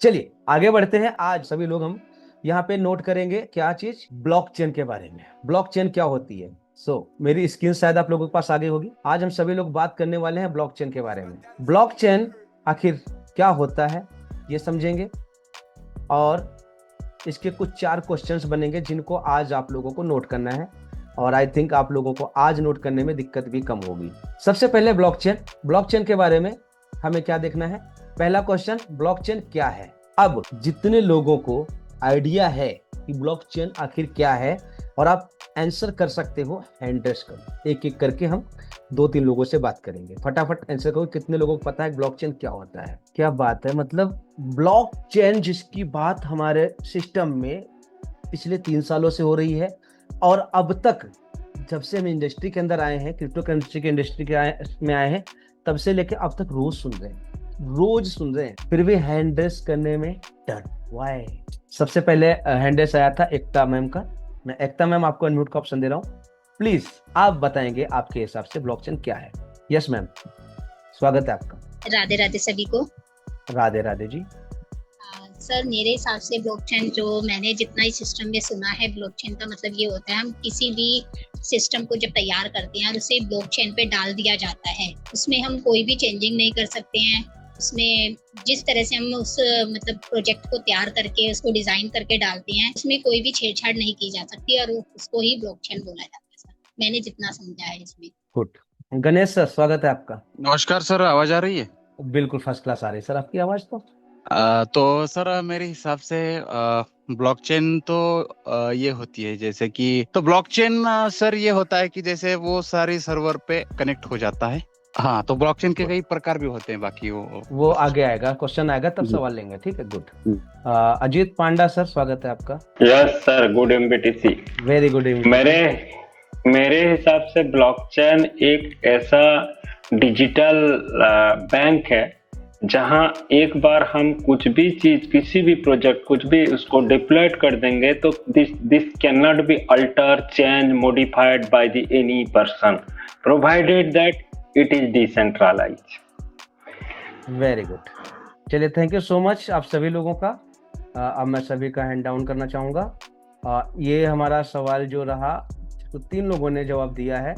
चलिए आगे बढ़ते हैं। आज सभी लोग हम यहाँ पे नोट करेंगे क्या चीज, ब्लॉकचेन के बारे में। ब्लॉकचेन क्या होती है। मेरी स्क्रीन शायद आप लोगों के पास आगे होगी। आज हम सभी लोग बात करने वाले हैं ब्लॉकचेन के बारे में। ब्लॉकचेन आखिर क्या होता है ये समझेंगे, और इसके कुछ 4 क्वेश्चंस बनेंगे जिनको आज आप लोगों को नोट करना है, और आई थिंक आप लोगों को आज नोट करने में दिक्कत भी कम होगी। सबसे पहले ब्लॉकचेन के बारे में हमें क्या देखना है। पहला क्वेश्चन, ब्लॉकचेन क्या है। अब जितने लोगों को आइडिया है कि ब्लॉकचेन आखिर क्या है और आप आंसर कर सकते हो, हैंड रेस करो। एक एक करके हम 2-3 लोगों से बात करेंगे। फटाफट आंसर करो, कितने लोगों को पता है ब्लॉकचेन क्या होता है। क्या बात है, मतलब ब्लॉकचेन जिसकी बात हमारे सिस्टम में पिछले 3 सालों से हो रही है, और अब तक जब से हम इंडस्ट्री के अंदर आए हैं, क्रिप्टो करेंसी के इंडस्ट्री में आए हैं, तब से लेके अब तक रोज सुन रहे हैं, फिर भी हैंड रेस करने में डर। वाई? सबसे पहले हैंड रेस आया था एकता मैम का। मैं एकता मैम आपको अनम्यूट का ऑप्शन दे रहा हूँ। प्लीज आप बताएंगे आपके हिसाब से ब्लॉकचेन क्या है। यस मैम, स्वागत है आपका। राधे राधे सभी को। राधे राधे जी। सर मेरे हिसाब से ब्लॉकचेन, जो मैंने जितना इस सिस्टम में सुना है, ब्लॉकचेन का मतलब ये होता है हम किसी भी सिस्टम को जब तैयार करते हैं और उसे ब्लॉकचेन पे डाल दिया जाता है, उसमें हम कोई भी चेंजिंग नहीं कर सकते हैं। उसमें जिस तरह से हम उस मतलब प्रोजेक्ट को तैयार करके उसको डिजाइन करके डालते हैं, उसमें कोई भी छेड़छाड़ नहीं की जा सकती, और उसको ही ब्लॉकचेन बोला जाता है सर, मैंने जितना समझा है इसमें। गुड। गणेश सर, स्वागत है आपका। नमस्कार सर, आवाज आ रही है? बिल्कुल फर्स्ट क्लास आ रही है सर आपकी आवाज तो। तो सर मेरे हिसाब से ब्लॉकचेन तो ये होती है जैसे कि, तो ब्लॉकचेन सर ये होता है कि जैसे वो सारी सर्वर पे कनेक्ट हो जाता है। हाँ, तो ब्लॉकचेन के कई प्रकार भी होते हैं, बाकी वो आगे आएगा, क्वेश्चन आएगा तब सवाल लेंगे। ठीक है, गुड। अजीत पांडा सर, स्वागत है आपका। Yes sir, good MBTC. Very good evening. मेरे हिसाब से ब्लॉकचेन एक ऐसा डिजिटल बैंक है जहां एक बार हम कुछ भी चीज, किसी भी प्रोजेक्ट, कुछ भी उसको डिप्लॉयड कर देंगे तो this can not be alter, change, modified by the any person, provided that it is decentralised. Very good. चलिए, थैंक यू सो मच आप सभी लोगों का। अब मैं सभी का हैंड डाउन करना चाहूँगा। ये हमारा सवाल जो रहा, तो 3 लोगों ने जवाब दिया है,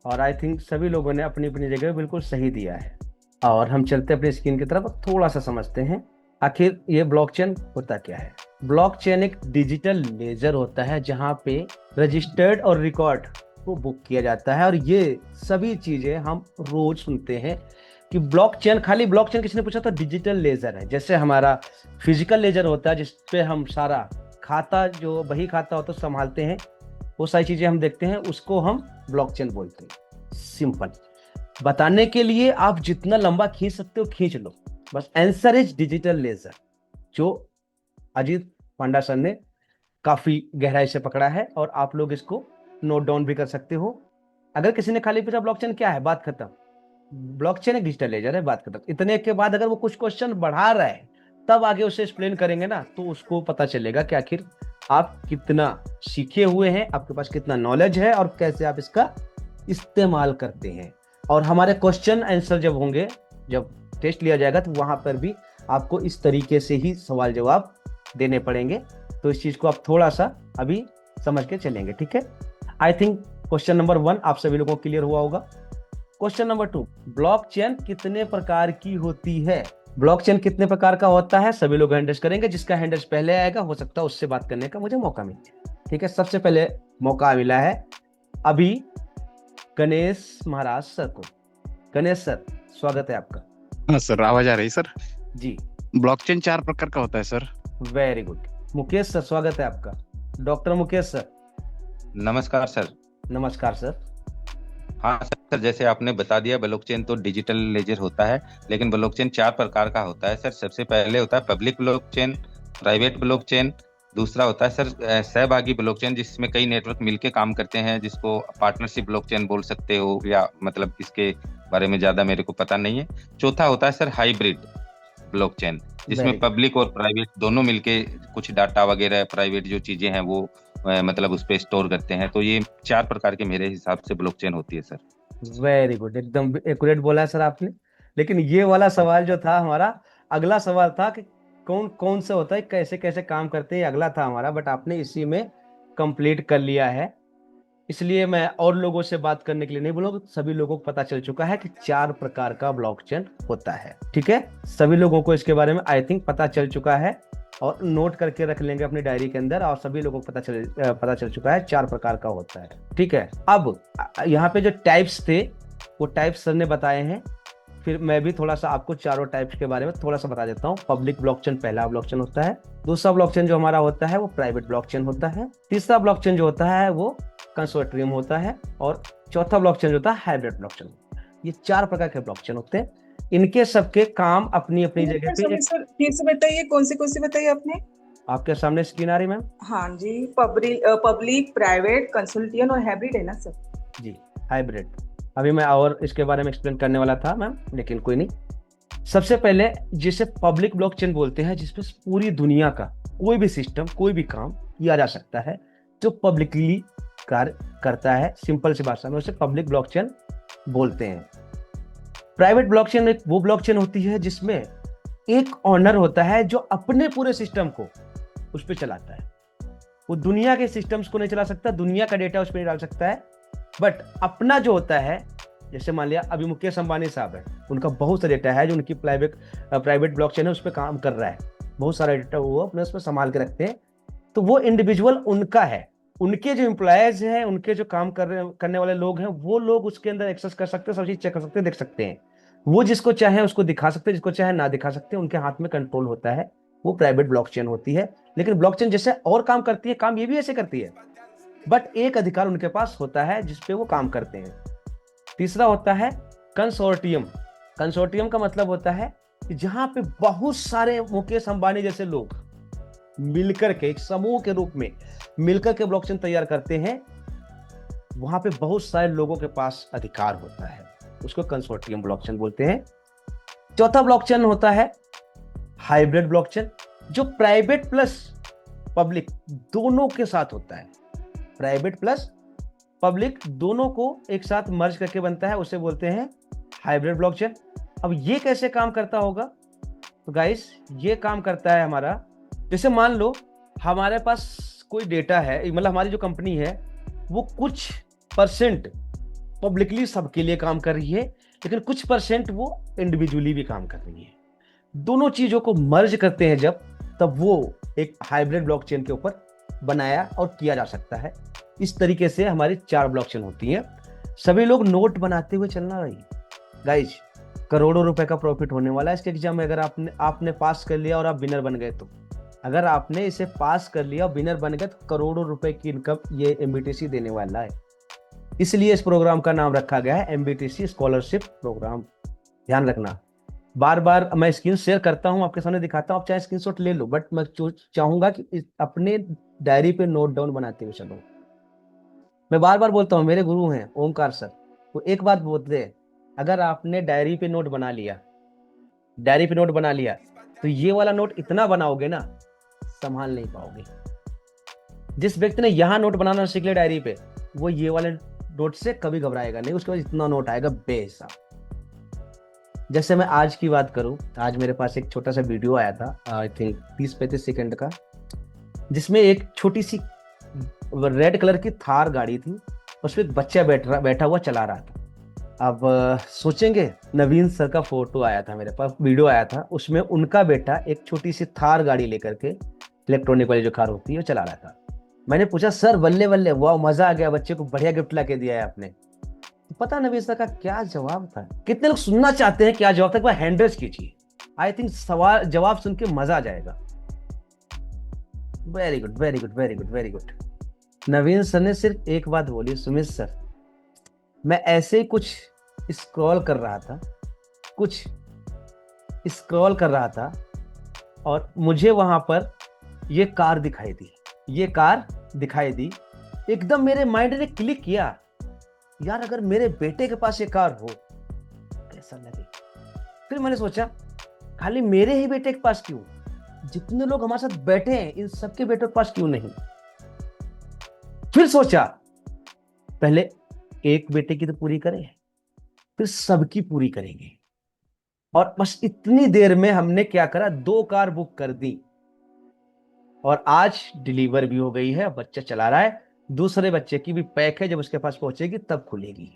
और आई थिंक सभी लोगों ने अपनी अपनी जगह बिल्कुल सही दिया है। और हम चलते अपनी स्क्रीन की तरफ, थोड़ा सा समझते हैं आखिर ये ब्लॉकचेन होता क्या है। ब्लॉकचेन एक डिजिटल लेजर होता है जहाँ पे रजिस्टर्ड और रिकॉर्ड को बुक किया जाता है। और ये सभी चीजें हम रोज सुनते हैं कि ब्लॉकचेन, खाली ब्लॉकचेन किसने पूछा था, डिजिटल लेजर है। जैसे हमारा फिजिकल लेजर होता है जिसपे हम सारा खाता, जो बही खाता होता है, संभालते हैं, वो सारी चीजें हम देखते हैं, उसको हम ब्लॉकचेन बोलते हैं। सिंपल बताने के लिए आप जितना लंबा खींच सकते हो खींच लो, बस आंसर इज डिजिटल लेजर, जो अजीत पांडा सर ने काफी गहराई से पकड़ा है, और आप लोग इसको नोट डाउन भी कर सकते हो। अगर किसी ने खाली पूछा ब्लॉकचेन क्या है, बात खत्म। ब्लॉकचेन एक डिजिटल लेजर है, बात खत्म। इतने के बाद अगर वो कुछ क्वेश्चन बढ़ा रहा है, तब आगे उसे एक्सप्लेन करेंगे ना, तो उसको पता चलेगा कि आखिर आप कितना सीखे हुए हैं, आपके पास कितना नॉलेज है, और कैसे आप इसका इस्तेमाल करते हैं। और हमारे क्वेश्चन आंसर जब होंगे, जब टेस्ट लिया जाएगा, तो वहां पर भी आपको इस तरीके से ही सवाल जवाब देने पड़ेंगे। तो इस चीज को आप थोड़ा सा अभी समझ के चलेंगे, ठीक है। आई थिंक क्वेश्चन नंबर 1 आप सभी लोगों को क्लियर हुआ होगा। क्वेश्चन नंबर 2, ब्लॉकचेन कितने प्रकार की होती है। ब्लॉकचेन कितने प्रकार का होता है, सभी लोग हैंड रेस करेंगे। जिसका हैंड रेस पहले आएगा, हो सकता है उससे बात करने का मुझे मौका मिले, ठीक है। सबसे पहले मौका मिला है अभी गणेश महाराज सर को। गणेश सर, स्वागत है आपका। हाँ सर, आवाज आ रही सर जी। ब्लॉकचेन 4 प्रकार का होता है sir. Very good. Mukesh sir, स्वागत है आपका। Doctor Mukesh sir. नमस्कार सर। नमस्कार सर। हाँ सर, जैसे आपने बता दिया, ब्लॉकचेन तो डिजिटल लेजर होता है, लेकिन ब्लॉकचेन 4 प्रकार का होता है सर। सबसे पहले होता है पब्लिक ब्लॉकचेन, प्राइवेट ब्लॉकचेन। दूसरा होता है सर सहभागी ब्लॉकचेन, जिसमें कई नेटवर्क मिलके काम करते हैं, जिसको पार्टनरशिप ब्लॉकचेन बोल सकते हो, या मतलब इसके बारे में ज्यादा मेरे को पता नहीं है। चौथा होता है सर हाइब्रिड ब्लॉकचेन, जिसमें पब्लिक और प्राइवेट दोनों मिलके कुछ डाटा वगैरह, प्राइवेट जो चीजें हैं वो मतलब उस पे स्टोर करते हैं। तो ये 4 प्रकार के मेरे हिसाब से ब्लॉकचेन होती है सर। वेरी गुड, एकदम एक्यूरेट बोला है सर आपने। लेकिन ये वाला सवाल जो था हमारा, अगला सवाल था कि कौन कौन सा होता है, कैसे कैसे काम करते हैं, अगला था हमारा, बट आपने इसी में कंप्लीट कर लिया है। इसलिए मैं और लोगों से बात करने के लिए नहीं बोलूंगा, सभी लोगों को पता चल चुका है कि 4 प्रकार का ब्लॉकचेन होता है। ठीक है, सभी लोगों को इसके बारे में आई थिंक पता चल चुका है, और नोट करके रख लेंगे अपनी डायरी के अंदर, और सभी लोगों को पता चल चुका है 4 प्रकार का होता है। ठीक है, अब यहाँ पे जो टाइप्स थे वो टाइप्स सर ने बताए हैं, फिर मैं भी थोड़ा सा आपको चारों टाइप्स के बारे में थोड़ा सा बता देता हूँ। पब्लिक ब्लॉकचेन पहला ब्लॉकचेन होता है, दूसरा ब्लॉकचेन जो हमारा होता है वो प्राइवेट ब्लॉकचेन होता है, तीसरा ब्लॉकचेन जो होता है वो कंसोर्टियम होता है, और चौथा ब्लॉकचेन जो होता है हाइब्रिड ब्लॉकचेन। ये 4 प्रकार के ब्लॉकचेन होते हैं, इनके सबके काम अपनी अपनी जगह पे। सर फिर से बताइए, कौन से बताइए आपने? आपके सामने स्क्रीन आ रही मैम? हाँ जी, पब्लिक, प्राइवेट, कंसल्टियन और हाइब्रिड है ना सर? जी, हाइब्रिड। अभी मैं और इसके बारे में एक्सप्लेन करने वाला था मैम, लेकिन कोई नहीं। सबसे पहले जिसे पब्लिक ब्लॉकचेन बोलते हैं, जिसमें पूरी दुनिया का कोई भी सिस्टम, कोई भी काम किया जा सकता है, जो पब्लिकली कार्य करता है, सिंपल सी भाषा में उसे पब्लिक ब्लॉकचेन बोलते हैं। प्राइवेट ब्लॉकचेन एक वो ब्लॉकचेन होती है जिसमें एक ऑनर होता है जो अपने पूरे सिस्टम को उस पर चलाता है। वो दुनिया के सिस्टम्स को नहीं चला सकता, दुनिया का डेटा उस पर नहीं डाल सकता है, बट अपना जो होता है, जैसे मान लिया अभी मुकेश अंबानी साहब है, उनका बहुत सा डेटा है जो उनकी प्राइवेट ब्लॉकचेन है, उस पर काम कर रहा है, बहुत सारा डेटा वो अपने उसमें संभाल के रखते हैं। तो वो इंडिविजुअल उनका है, उनके जो एम्प्लॉयज हैं, उनके जो काम करने वाले लोग हैं, वो लोग उसके अंदर एक्सेस कर सकते हैं, सब चीज चेक कर सकते हैं, देख सकते हैं। वो जिसको चाहे उसको दिखा सकते हैं, जिसको चाहे ना दिखा सकते हैं, उनके हाथ में कंट्रोल होता है। वो प्राइवेट ब्लॉकचेन होती है। लेकिन ब्लॉकचेन जैसे और काम करती है, काम ये भी ऐसे करती है, बट एक अधिकार उनके पास होता है जिसपे वो काम करते हैं। तीसरा होता है कंसोर्टियम। कंसोर्टियम का मतलब होता है कि जहां पे बहुत सारे मुकेश अंबानी जैसे लोग मिलकर के एक समूह के रूप में मिलकर के ब्लॉकचेन तैयार करते हैं, वहां पे बहुत सारे लोगों के पास अधिकार होता है, उसको कंसोर्टियम ब्लॉकचेन बोलते हैं। चौथा ब्लॉकचेन होता है हाइब्रिड ब्लॉकचेन, जो प्राइवेट प्लस पब्लिक दोनों के साथ होता है। प्राइवेट प्लस पब्लिक दोनों को एक साथ मर्ज करके बनता है, उसे बोलते हैं हाइब्रिड ब्लॉकचेन। अब ये कैसे काम करता होगा? तो गाइस, ये काम करता है हमारा, जैसे मान लो हमारे पास कोई डेटा है, मतलब हमारी जो कंपनी है वो कुछ परसेंट पब्लिकली सबके लिए काम कर रही है, लेकिन कुछ परसेंट वो इंडिविजुअली भी काम कर रही है। दोनों चीजों को मर्ज करते हैं जब, तब वो एक हाइब्रिड ब्लॉकचेन के ऊपर बनाया और किया जा सकता है। इस तरीके से हमारी 4 ब्लॉकचेन होती हैं। सभी लोग नोट बनाते हुए चलना रही गाइज, करोड़ों रुपए का प्रॉफिट होने वाला है इसके एग्जाम में। अगर आपने पास कर लिया और आप विनर बन गए, तो अगर आपने इसे पास कर लिया और विनर बन गए, तो करोड़ों रुपए की इनकम ये एमबीटीसी देने वाला है। इसलिए इस प्रोग्राम का नाम रखा गया है एमबीटीसी स्कॉलरशिप प्रोग्राम। ध्यान रखना, बार बार मैं स्क्रीन शेयर करता हूं, आपके सामने दिखाता हूं, आप चाहे स्क्रीनशॉट ले लो, बट मैं चाहूंगा कि अपने डायरी पे नोट डाउन बनाते हुए चलो। मैं बार बार बोलता हूं, मेरे गुरु हैं ओमकार सर, वो एक बात बोलते हैं, अगर आपने डायरी पे नोट बना लिया, तो ये वाला नोट इतना बनाओगे ना, संभाल नहीं पाओगे। जिस व्यक्ति ने यहाँ नोट बनाना सीख लिया डायरी पे, वो ये वाले नोट से कभी घबराएगा नहीं, उसके बाद इतना नोट आएगा बेहिसाब। जैसे मैं आज की बात करूं, आज मेरे पास एक छोटा सा वीडियो आया था, आई थिंक 30-35 सेकंड का, जिसमें एक छोटी सी रेड कलर की थार गाड़ी थी, उसमें एक बच्चा बैठा हुआ चला रहा था। अब सोचेंगे, नवीन सर का फोटो आया था मेरे पास, वीडियो आया था, उसमें उनका बेटा एक छोटी सी थार गाड़ी लेकर के, इलेक्ट्रॉनिक वाली जो कार होती है, वो चला रहा था। मैंने पूछा, सर बल्ले बल्ले, वाह मजा आ गया, बच्चे को बढ़िया गिफ्ट लाके दिया है आपने। तो पता नवीन सर का क्या जवाब था? कितने लोग सुनना चाहते हैं क्या जवाब था? एक बार हैंड रेज कीजिए, आई थिंक जवाब सुन के मजा आ जाएगा। Very good, very good, very good, very good. Naveen sir ने सिर्फ एक बात बोली, सुमित सर, मैं ऐसे ही कुछ स्क्रॉल कर रहा था और मुझे वहां पर ये कार दिखाई दी, एकदम मेरे माइंड ने क्लिक किया, यार अगर मेरे बेटे के पास ये कार हो कैसा लगे। फिर मैंने सोचा, खाली मेरे ही बेटे के पास क्यों, जितने लोग हमारे साथ बैठे हैं इन सबके बेटों के पास क्यों नहीं। फिर सोचा, पहले एक बेटे की तो पूरी करें, फिर सबकी पूरी करेंगे। और बस इतनी देर में हमने क्या करा, 2 कार बुक कर दी और आज डिलीवर भी हो गई है, बच्चा चला रहा है, दूसरे बच्चे की भी पैक है, जब उसके पास पहुंचेगी तब खुलेगी।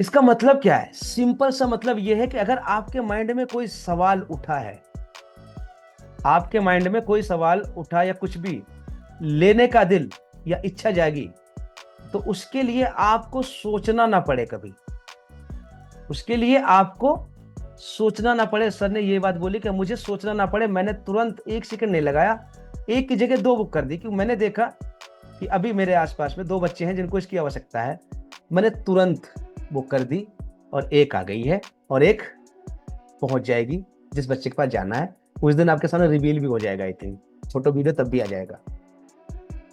इसका मतलब क्या है? सिंपल सा मतलब यह है कि अगर आपके माइंड में कोई सवाल उठा है, आपके माइंड में कोई सवाल उठा या कुछ भी लेने का दिल या इच्छा जागी, तो उसके लिए आपको सोचना ना पड़े कभी, उसके लिए आपको सोचना ना पड़े। सर ने ये बात बोली कि मुझे सोचना ना पड़े, मैंने तुरंत 1 सेकंड नहीं लगाया, एक की जगह 2 बुक कर दी, क्योंकि मैंने देखा कि अभी मेरे आसपास में 2 बच्चे हैं जिनको इसकी आवश्यकता है, मैंने तुरंत बुक कर दी और एक आ गई है और एक पहुंच जाएगी जिस बच्चे के पास जाना है। उस दिन आपके सामने रिवील भी हो जाएगा, आई थिंक फोटो वीडियो तब भी आ जाएगा।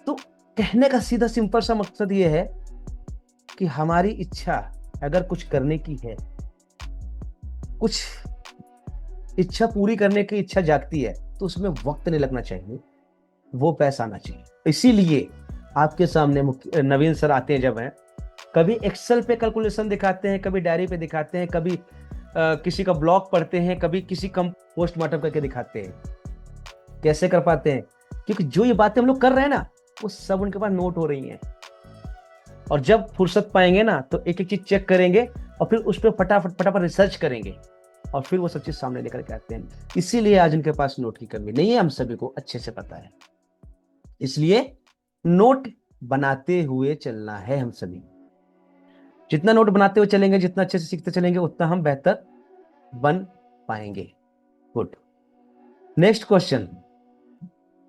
तो कहने का सीधा सिंपल सा मकसद ये है कि हमारी इच्छा अगर कुछ करने की है, कुछ इच्छा पूरी करने की इच्छा जागती है, तो उसमें वक्त नहीं लगना चाहिए, वो पैसा आना चाहिए। इसीलिए आपके सामने नवीन सर आते हैं जब हैं, कभी एक्सेल पे कैलकुलेशन दिखाते हैं, कभी डायरी पे दिखाते हैं, कभी किसी का ब्लॉग पढ़ते हैं, कभी किसी का पोस्टमार्टम करके दिखाते हैं। कैसे कर पाते हैं? क्योंकि जो ये बातें हम लोग कर रहे हैं ना, वो सब उनके पास नोट हो रही हैं, और जब फुर्सत पाएंगे ना तो एक एक चीज चेक करेंगे और फिर उस पर फटाफट रिसर्च करेंगे और फिर वो सब चीज सामने लेकर के आते हैं। इसीलिए आज उनके पास नोट की कमी नहीं है, हम सभी को अच्छे से पता है। इसलिए नोट बनाते हुए चलना है हम सभी। जितना नोट बनाते हुए चलेंगे, जितना अच्छे से सीखते चलेंगे, उतना हम बेहतर बन पाएंगे। गुड। नेक्स्ट क्वेश्चन,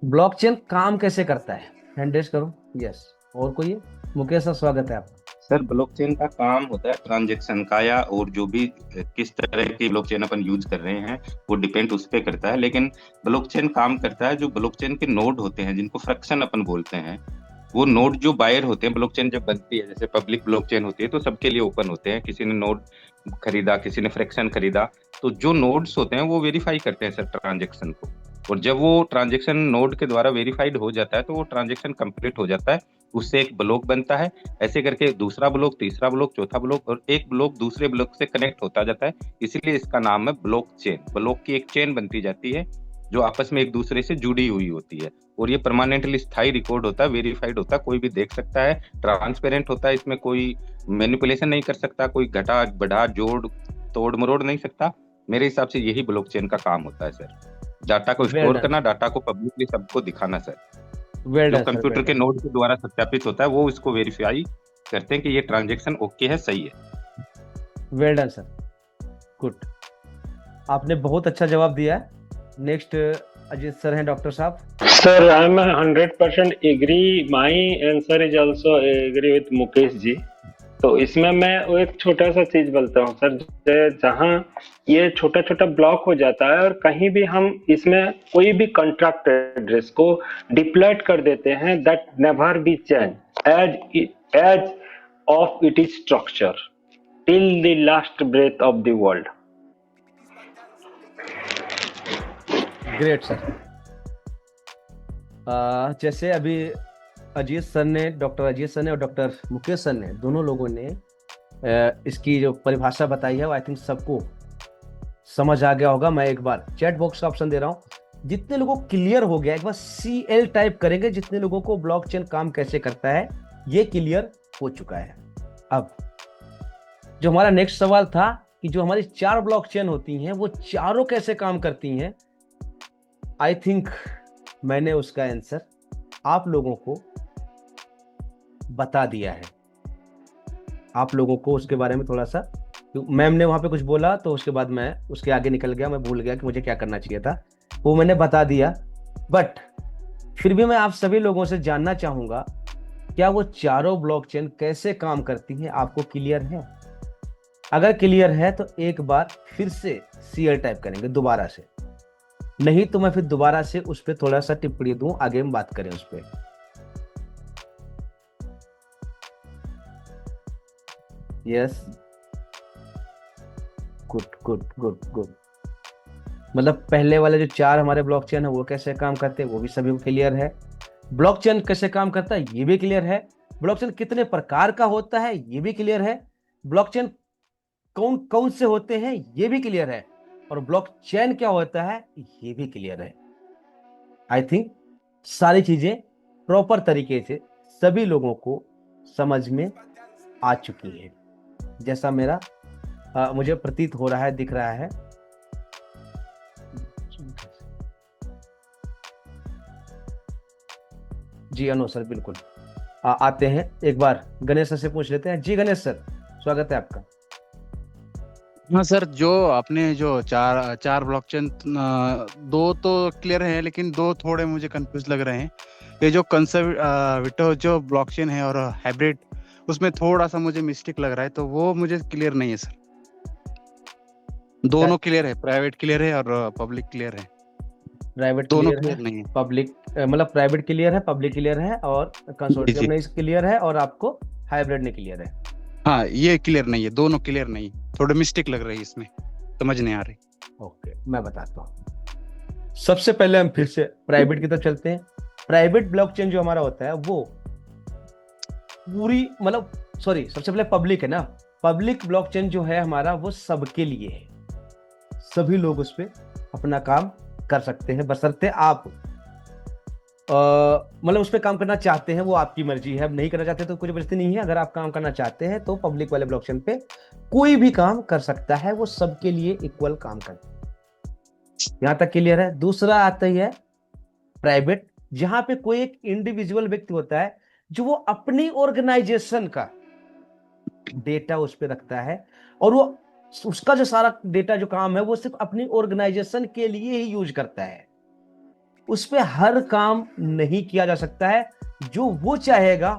ब्लॉकचेन काम कैसे करता है? हैंड रेज करो। यस, और कोई है? मुकेश सर, स्वागत है आपका। सर, ब्लॉकचेन का काम होता है ट्रांजैक्शन का, या और जो भी किस तरह की ब्लॉकचेन अपन यूज कर रहे हैं वो डिपेंड उस पे करता है। लेकिन ब्लॉकचेन काम करता है, जो ब्लॉकचेन के नोड होते हैं जिनको फ्रैक्शन अपन बोलते हैं, वो नोड जो बायर होते हैं, ब्लॉकचेन जब बनती है, जैसे पब्लिक ब्लॉकचेन होती है तो सबके लिए ओपन होते हैं, किसी ने नोड खरीदा, किसी ने फ्रैक्शन खरीदा, तो जो नोड्स होते हैं वो वेरीफाई करते हैं सर ट्रांजैक्शन को, और जब वो ट्रांजैक्शन नोड के द्वारा वेरीफाइड हो जाता है तो वो ट्रांजैक्शन कंप्लीट हो जाता है, उससे एक ब्लॉक बनता है। ऐसे करके दूसरा ब्लॉक, तीसरा ब्लॉक, चौथा ब्लॉक, और एक ब्लॉक दूसरे ब्लॉक से कनेक्ट होता जाता है, इसीलिए इसका नाम है ब्लॉकचेन। ब्लॉक की एक चेन बनती जाती है जो आपस में एक दूसरे से जुड़ी हुई होती है, और ये परमानेंटली स्थायी रिकॉर्ड होता है, वेरीफाइड होता है, कोई भी देख सकता है, ट्रांसपेरेंट होता है, इसमें कोई मैनिपुलेशन नहीं कर सकता, कोई घटा बढ़ा जोड़ तोड़ मरोड़ नहीं सकता। मेरे हिसाब से यही ब्लॉकचेन का काम होता है सर, डाटा को स्टोर करना, डाटा को पब्लिकली सबको दिखाना सर। जो कंप्यूटर के नोड के द्वारा सत्यापित होता है वो इसको वेरीफाई करते हैं कि ये ट्रांजैक्शन ओके है, सही है। वेल डन सर, गुड, आपने बहुत अच्छा जवाब दिया है। नेक्स्ट अजीत सर हैं, डॉक्टर साहब। Sir, I am 100% agree, my answer is also agree with Mukesh ji. तो इसमें मैं वो एक छोटा सा चीज बोलता हूँ सर, जहाँ ये छोटा छोटा ब्लॉक हो जाता है और कहीं भी हम इसमें कोई भी कॉन्ट्रैक्ट एड्रेस को डिप्लॉयड कर देते हैं, that never be change age of it is structure till the last breath of the world. Great sir. जैसे अभी अजीत सर ने, डॉक्टर अजीत सर ने और डॉक्टर मुकेश सर ने, दोनों लोगों ने इसकी जो परिभाषा बताई है वो आई थिंक सबको समझ आ गया होगा। मैं एक बार चैट बॉक्स का ऑप्शन दे रहा हूँ, जितने लोगों को क्लियर हो गया एक बार CL टाइप करेंगे, जितने लोगों को ब्लॉकचेन काम कैसे करता है ये क्लियर हो चुका है। अब जो हमारा नेक्स्ट सवाल था कि जो हमारी 4 ब्लॉकचेन होती हैं वो चारों कैसे काम करती हैं, आई थिंक मैंने उसका आंसर आप लोगों को बता दिया है। आप लोगों को उसके बारे में थोड़ा सा, मैम ने वहां पे कुछ बोला तो उसके बाद मैं उसके आगे निकल गया, मैं भूल गया कि मुझे क्या करना चाहिए था, वो मैंने बता दिया। बट फिर भी मैं आप सभी लोगों से जानना चाहूंगा, क्या वो चारों ब्लॉकचेन कैसे काम करती हैं आपको क्लियर है? अगर क्लियर है तो एक बार फिर से CL टाइप करेंगे दोबारा से, नहीं तो मैं फिर दोबारा से उस पर थोड़ा सा टिप्पणी दूं, आगे हम बात करें उस पर। Yes, good good good good. मतलब पहले वाले जो 4 हमारे ब्लॉकचेन है वो कैसे काम करते हैं वो भी सभी को क्लियर है। ब्लॉकचेन कैसे काम करता है ये भी क्लियर है। ब्लॉकचेन कितने प्रकार का होता है ये भी क्लियर है। ब्लॉकचेन कौन कौन से होते हैं ये भी क्लियर है, और ब्लॉकचेन क्या होता है ये भी क्लियर है। आई थिंक सारी चीजें प्रॉपर तरीके से सभी लोगों को समझ में आ चुकी है, जैसा मेरा मुझे प्रतीत हो रहा है, दिख रहा है। जी अनु सर, बिल्कुल। आते हैं, एक बार गणेश सर से पूछ लेते हैं। जी गणेश सर, स्वागत है आपका। हाँ सर, जो आपने जो चार ब्लॉकचेन, दो तो क्लियर है लेकिन दो थोड़े मुझे कंफ्यूज लग रहे हैं। ये जो कंजर्वेटिव जो ब्लॉकचेन है और हाइब्रिड, उसमें थोड़ा सा मुझे मिस्टेक लग रहा है, तो वो मुझे क्लियर नहीं है सर। दोनों क्लियर है, प्राइवेट क्लियर है और पब्लिक क्लियर है। प्राइवेट दोनों क्लियर क्लियर है, नहीं है। पब्लिक मतलब प्राइवेट क्लियर है, पब्लिक क्लियर है, और कंसोर्टियम ने क्लियर है, और आपको हाइब्रिड ने क्लियर है। हाँ, ये क्लियर नहीं है, दोनों क्लियर नहीं, थोड़े मिस्टेक लग रही है इसमें, समझ नहीं आ रही। ओके, मैं बताता हूँ। सबसे पहले हम फिर से प्राइवेट की तरफ चलते हैं। प्राइवेट ब्लॉकचेन जो हमारा होता है वो पूरी मतलब सबसे पहले पब्लिक है ना। पब्लिक ब्लॉकचेन जो है हमारा वो सबके लिए है, सभी लोग उस पर अपना काम कर सकते हैं, बशर्ते आप मतलब उस पर काम करना चाहते हैं, वो आपकी मर्जी है। अब नहीं करना चाहते तो कोई जबरदस्ती नहीं है। अगर आप काम करना चाहते हैं तो पब्लिक वाले ब्लॉकचेन पे कोई भी काम कर सकता है, वो सबके लिए इक्वल काम करता है। यहां तक क्लियर है। दूसरा आता ही है प्राइवेट, जहां पे कोई एक इंडिविजुअल व्यक्ति होता है जो वो अपनी ऑर्गेनाइजेशन का डेटा उस पर रखता है, और वो उसका जो सारा डेटा जो काम है वो सिर्फ अपनी ऑर्गेनाइजेशन के लिए ही यूज करता है। उस पे हर काम नहीं किया जा सकता है, जो वो चाहेगा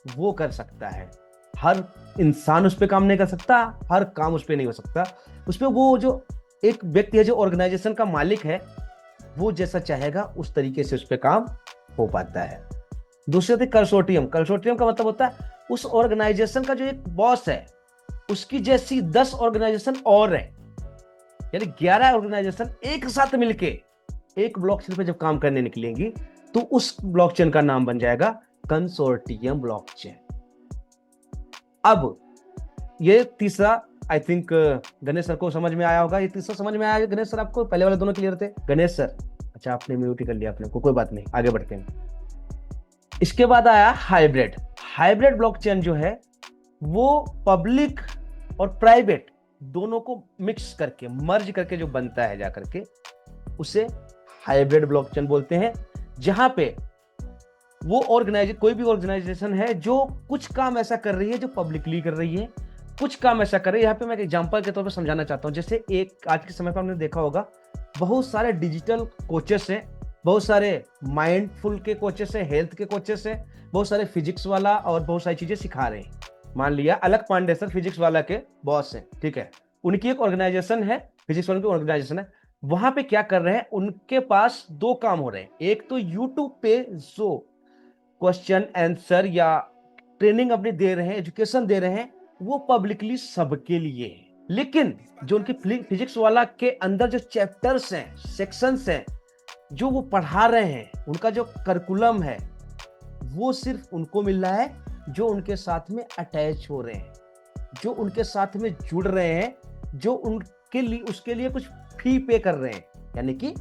वो कर सकता है। हर इंसान उस पे काम नहीं कर सकता, हर काम उस पे नहीं हो सकता। उस पे वो जो एक व्यक्ति है जो ऑर्गेनाइजेशन का मालिक है, वो जैसा चाहेगा उस तरीके से उस पे काम हो पाता है। दूसरे थे कंसोर्टियम। कंसोर्टियम का मतलब होता है उस ऑर्गेनाइजेशन का जो एक बॉस है, उसकी जैसी 10 ऑर्गेनाइजेशन और है, यानी 11 ऑर्गेनाइजेशन एक साथ मिलके एक ब्लॉकचेन पे जब काम करने निकलेंगी तो उस ब्लॉकचेन का नाम बन जाएगा कंसोर्टियम ब्लॉकचेन। अब ये तीसरा आई थिंक गणेश सर को समझ में आया होगा। ये तीसरा समझ में आया गणेश सर आपको? पहले वाले दोनों क्लियर थे गणेश सर? अच्छा, आपने म्यूट ही कर लिया अपने को, कोई बात नहीं, आगे बढ़ते हैं। इसके बाद आया हाइब्रिड। हाइब्रिड ब्लॉकचेन जो है वो पब्लिक और प्राइवेट दोनों को मिक्स करके, मर्ज करके जो बनता है जा करके, उसे हाइब्रिड ब्लॉकचेन बोलते हैं। जहां पे वो कोई भी ऑर्गेनाइजेशन है जो कुछ काम ऐसा कर रही है जो पब्लिकली कर रही है, कुछ काम ऐसा कर रही है। यहाँ पे मैं एक एग्जांपल के तौर पे समझाना चाहता हूँ। जैसे एक आज के समय पर हमने देखा होगा बहुत सारे डिजिटल कोचेस हैं, बहुत सारे माइंडफुल के कोचेस हैं, हेल्थ के कोचेस हैं, बहुत सारे फिजिक्स वाला और बहुत सारी चीजें सिखा रहे हैं। मान लिया अलक पांडे सर फिजिक्स वाला के बॉस हैं, ठीक है, उनकी एक ऑर्गेनाइजेशन है, फिजिक्स वाले की ऑर्गेनाइजेशन है। वहां पे क्या कर रहे हैं, उनके पास दो काम हो रहे हैं। एक तो यूट्यूब पे जो क्वेश्चन आंसर या ट्रेनिंग अपनी दे रहे हैं, एजुकेशन दे रहे हैं, वो पब्लिकली सबके लिए है। लेकिन जो उनके फिजिक्स वाला के अंदर जो चैप्टर्स हैं, सेक्शंस हैं, जो वो पढ़ा रहे हैं, उनका जो करिकुलम है, वो सिर्फ उनको मिल रहा है जो उनके साथ में अटैच हो रहे हैं, जो उनके साथ में जुड़ रहे हैं, जो उनके लिए उसके लिए कुछ फी पे कर रहे हैं, यानी कि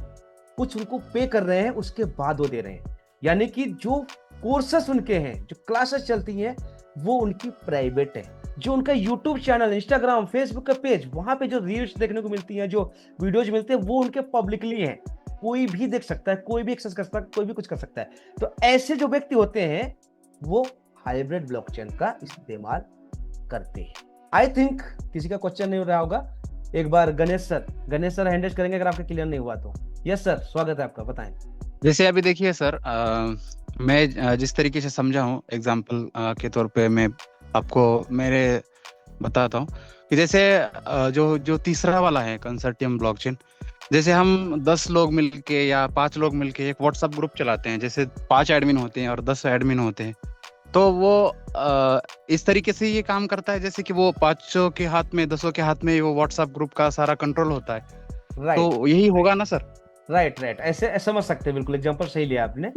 कुछ उनको पे कर रहे हैं, उसके बाद वो दे रहे हैं। यानी कि जो कोर्सेस उनके हैं, जो क्लासेस चलती हैं, वो उनकी प्राइवेट है। जो उनका यूट्यूब चैनल, इंस्टाग्राम, फेसबुक का पेज, वहां पे जो रील्स देखने को मिलती हैं, जो वीडियोज मिलते हैं, वो उनके पब्लिकली हैं, कोई भी देख सकता है, कोई भी एक्सेस कर सकता है, कोई भी कुछ कर सकता है। तो ऐसे जो व्यक्ति होते हैं वो हाइब्रिड ब्लॉकचेन का इस्तेमाल करते हैं। आई थिंक किसी का क्वेश्चन नहीं हो रहा होगा। एक बार गणेश सर हैंड रेज करेंगे अगर आपका क्लियर नहीं हुआ तो। यस सर, स्वागत है आपका, बताएं। जैसे अभी देखिए सर, मैं जिस तरीके से समझा हूँ एग्जाम्पल के तौर पे मैं आपको मेरे बताता हूँ कि जैसे जो तीसरा वाला है कंसोर्टियम ब्लॉकचेन, जैसे हम 10 लोग मिलके या 5 लोग मिलके एक व्हाट्सएप ग्रुप चलाते हैं, जैसे 5 एडमिन होते हैं और 10 एडमिन होते हैं, तो वो इस तरीके से ये काम करता है जैसे कि वो 500 के हाथ में, 10 के हाथ में वो व्हाट्सएप ग्रुप का सारा कंट्रोल होता है। राइट, तो यही होगा ना सर? राइट, ऐसे समझ सकते हैं, बिल्कुल एग्जांपल सही लिया आपने,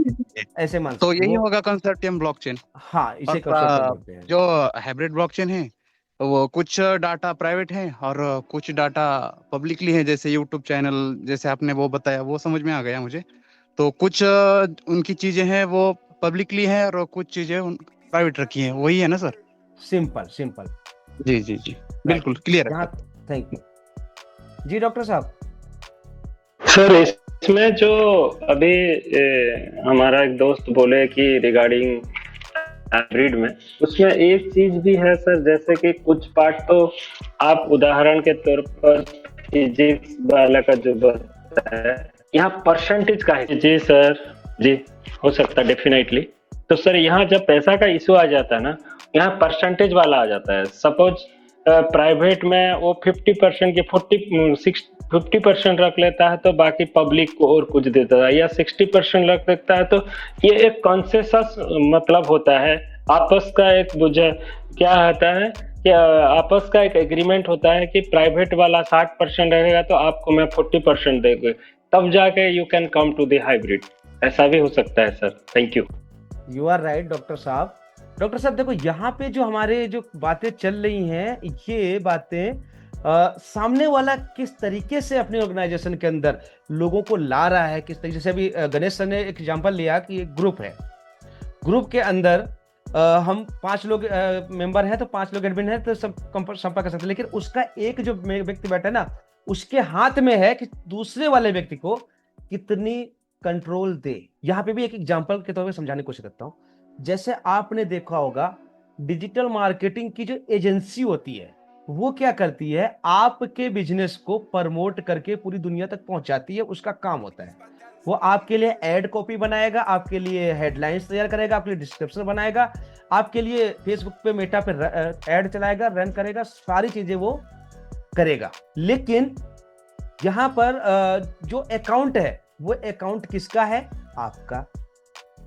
ऐसे मान तो सकते यही हो। होगा कंसोर्टियम ब्लॉकचेन। हाँ, इसे और कंसोर्टियम बोलते हैं। जो हाइब्रिड ब्लॉकचेन है, वो कुछ डाटा प्राइवेट है और कुछ डाटा पब्लिकली है, जैसे यूट्यूब चैनल, जैसे आपने वो बताया वो समझ में आ गया मुझे। तो कुछ उनकी चीजें हैं वो पब्लिकली है और कुछ चीजें प्राइवेट रखी हैं, वही है ना सर? Simple simple. जी जी जी, बिल्कुल क्लियर है यहाँ सर। थैंक यू जी डॉक्टर साहब। सर इसमें जो अभी हमारा एक दोस्त बोले कि रिगार्डिंग हाइब्रिड में, उसमें एक चीज भी है सर, जैसे कि कुछ पार्ट तो आप उदाहरण के तौर पर फिजिक्स वाला का जो बताया, यहाँ परसेंटेज का है। जी सर, जी हो सकता है डेफिनेटली। तो सर यहाँ जब पैसा का इशू आ जाता है ना, यहाँ परसेंटेज वाला आ जाता है। सपोज प्राइवेट में वो 50% के 50% रख लेता है तो बाकी पब्लिक को और कुछ देता है, या 60% रख देता है। तो ये एक कॉन्सेंसस मतलब होता है, आपस का एक क्या होता है कि आपस का एक एग्रीमेंट होता है कि प्राइवेट वाला 60% रहेगा तो आपको मैं 40% देंगे, तब जाके you can come to the hybrid. ऐसा भी हो सकता है sir. Thank you. You are right doctor साहब। डॉक्टर साहब देखो, यहाँ पे जो हमारे जो बातें चल रही हैं, ये बातें सामने वाला किस तरीके से अपने ऑर्गेनाइजेशन के अंदर लोगों को ला रहा है, किस तरीके से। अभी गणेश सर ने एक एग्जांपल लिया कि एक ग्रुप है, ग्रुप के अंदर हम 5 लोग मेंबर हैं, तो 5 लोग एडमिन हैं, तो सब संपर्क कर सकते हैं। लेकिन उसका एक जो व्यक्ति बैठा है ना, उसके हाथ में है कि दूसरे वाले व्यक्ति को कितनी कंट्रोल दे। यहाँ पे भी एक एग्जांपल के तौर पे समझाने की कोशिश करता हूँ। जैसे आपने देखा होगा, डिजिटल मार्केटिंग की जो एजेंसी होती है, वो क्या करती है, आपके बिजनेस को प्रमोट करके पूरी दुनिया तक पहुंचाती है, उसका काम होता है। वो आपके लिए एड कॉपी बनाएगा, आपके लिए हेडलाइंस तैयार करेगा, आपके लिए डिस्क्रिप्शन बनाएगा, आपके लिए फेसबुक पे, मेटा पे एड चलाएगा, रन करेगा, सारी चीजें वो करेगा। लेकिन यहाँ पर जो अकाउंट है, वो अकाउंट किसका है? आपका।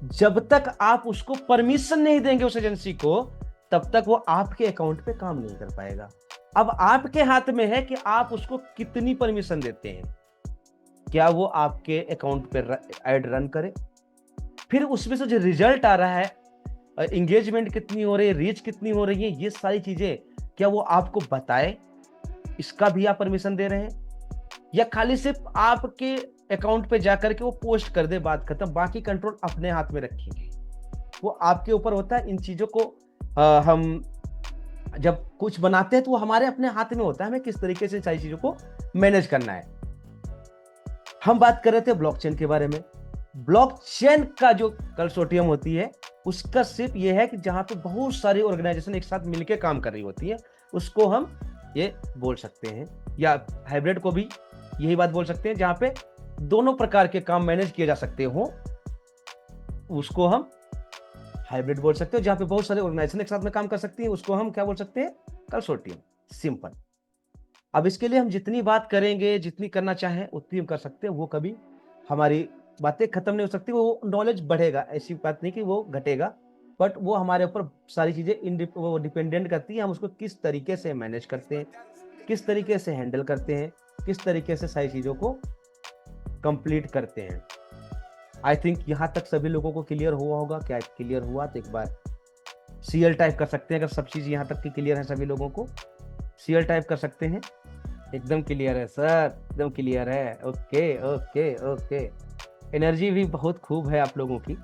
जब तक आप उसको परमिशन नहीं देंगे उस एजेंसी को, तब तक वो आपके अकाउंट पे काम नहीं कर पाएगा। अब आपके हाथ में है कि आप उसको कितनी परमिशन देते हैं। क्या वो आपके अकाउंट पे एड रन करे, फिर उसमें से जो रिजल्ट आ रहा है, एंगेजमेंट कितनी हो रही है, रीच कितनी हो रही है, ये सारी चीजें क्या वो आपको बताए? इसका भी आप परमिशन दे रहे हैं, या खाली सिर्फ आपके अकाउंट पे जाकर के वो पोस्ट कर दे, बात खत्म, बाकी कंट्रोल अपने हाथ में रखेंगे? वो आपके ऊपर होता है। इन चीजों को हम जब कुछ बनाते हैं तो वो हमारे अपने हाथ में होता है, हमें किस तरीके से सारी चीजों को मैनेज करना है। हम बात कर रहे थे ब्लॉकचेन के बारे में। ब्लॉकचेन का जो कंसोर्टियम होती है, उसका सिर्फ ये है कि जहां पे बहुत सारी ऑर्गेनाइजेशन एक साथ मिलकर काम कर रही होती है, उसको हम ये बोल सकते हैं, या हाइब्रिड को भी यही बात बोल सकते हैं, जहां पे दोनों प्रकार के काम मैनेज किए जा सकते हो, उसको हम हाइब्रिड बोल सकते हो। जहां पे बहुत सारे ऑर्गेनाइजेशन एक साथ में काम कर सकती है, उसको हम क्या बोल सकते हैं? कंसोर्टियम। सिंपल। अब इसके लिए हम जितनी बात करेंगे, जितनी करना चाहें उतनी हम कर सकते हैं। वो कभी हमारी बातें खत्म नहीं हो सकती, वो नॉलेज बढ़ेगा, ऐसी बात नहीं कि वो घटेगा, बट वो हमारे ऊपर सारी चीजें वो डिपेंडेंट करती है, हम उसको किस तरीके से मैनेज करते हैं, किस तरीके से हैंडल करते हैं, किस तरीके से सारी चीजों को कंप्लीट करते हैं। आई थिंक यहाँ तक सभी लोगों को क्लियर हुआ होगा। क्या क्लियर हुआ तो एक बार CL टाइप कर सकते हैं, अगर सब चीज यहाँ तक की क्लियर है सभी लोगों को। CL टाइप कर सकते हैं। एकदम क्लियर है सर, एकदम क्लियर है। Okay okay okay. एनर्जी भी बहुत खूब है आप लोगों की।